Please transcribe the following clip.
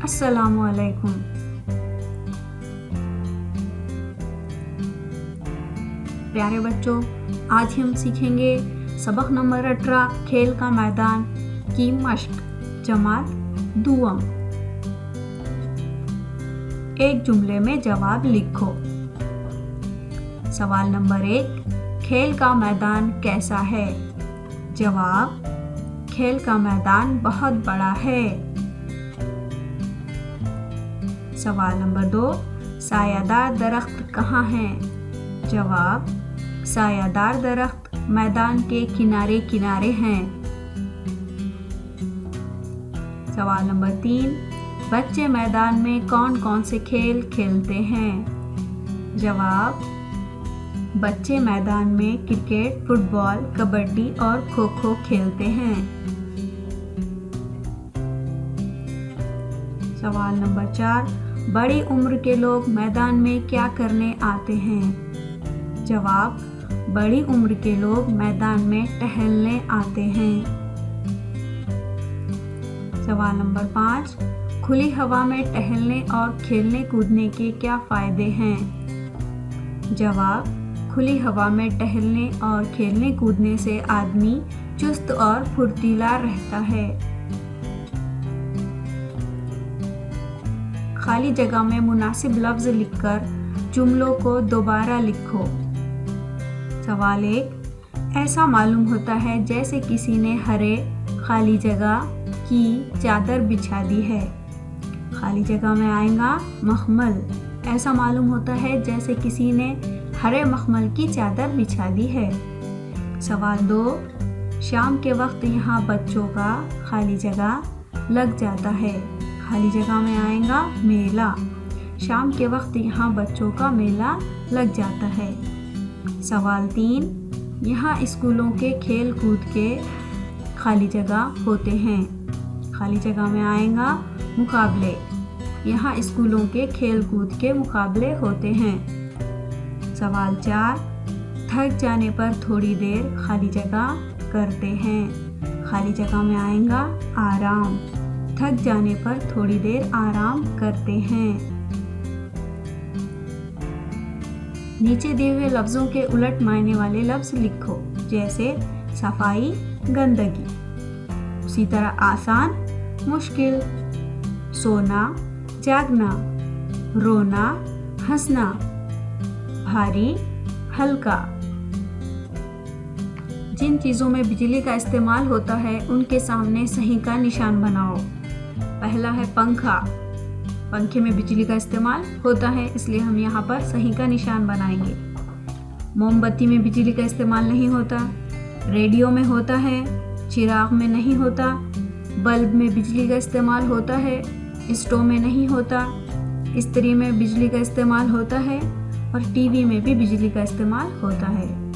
अस्सलामु अलैकुम। प्यारे बच्चों, आज हम सीखेंगे सबक नंबर 18 खेल का मैदान की मश्क जमात दुआम। एक जुमले में जवाब लिखो। सवाल नंबर 1, खेल का मैदान कैसा है? जवाब, खेल का मैदान बहुत बड़ा है। सवाल नंबर 2, सायादार दरख्त कहाँ है? जवाब, सायादार दरख्त मैदान के किनारे किनारे हैं। सवाल नंबर 3, बच्चे मैदान में कौन कौन से खेल खेलते हैं? जवाब, बच्चे मैदान में क्रिकेट, फुटबॉल, कबड्डी और खो खो खेलते हैं। सवाल नंबर 4, बड़ी उम्र के लोग मैदान में क्या करने आते हैं? जवाब, बड़ी उम्र के लोग मैदान में टहलने आते हैं। सवाल नंबर 5, खुली हवा में टहलने और खेलने कूदने के क्या फायदे हैं? जवाब, खुली हवा में टहलने और खेलने कूदने से आदमी चुस्त और फुर्तीला रहता है। खाली जगह में मुनासिब लफ्ज लिखकर जुमलों को दोबारा लिखो। सवाल 1, ऐसा मालूम होता है जैसे किसी ने हरे खाली जगह की चादर बिछा दी है। खाली जगह में आएगा मखमल। ऐसा मालूम होता है जैसे किसी ने हरे मखमल की चादर बिछा दी है। सवाल 2, शाम के वक्त यहाँ बच्चों का खाली जगह लग जाता है। खाली जगह में आएगा मेला। शाम के वक्त यहाँ बच्चों का मेला लग जाता है। सवाल 3, यहाँ स्कूलों के खेल कूद के खाली जगह होते हैं। खाली जगह में आएगा मुकाबले। यहाँ स्कूलों के खेल कूद के मुकाबले होते हैं। सवाल 4, थक जाने पर थोड़ी देर खाली जगह करते हैं। खाली जगह में आएगा आराम। थक जाने पर थोड़ी देर आराम करते हैं। नीचे दिए हुए लफ्जों के उलट मायने वाले लफ्ज लिखो, जैसे सफाई, गंदगी। उसी तरह आसान, मुश्किल, सोना, जागना, रोना, हंसना, भारी, हल्का। जिन चीज़ों में बिजली का इस्तेमाल होता है उनके सामने सही का निशान बनाओ। पहला है पंखा। पंखे में बिजली का इस्तेमाल होता है, इसलिए हम यहाँ पर सही का निशान बनाएंगे। मोमबत्ती में बिजली का इस्तेमाल नहीं होता। रेडियो में होता है, चिराग में नहीं होता। बल्ब में बिजली का इस्तेमाल होता है, स्टोव में नहीं होता। इस्त्री में बिजली का इस्तेमाल होता है और टीवी में भी बिजली का इस्तेमाल होता है।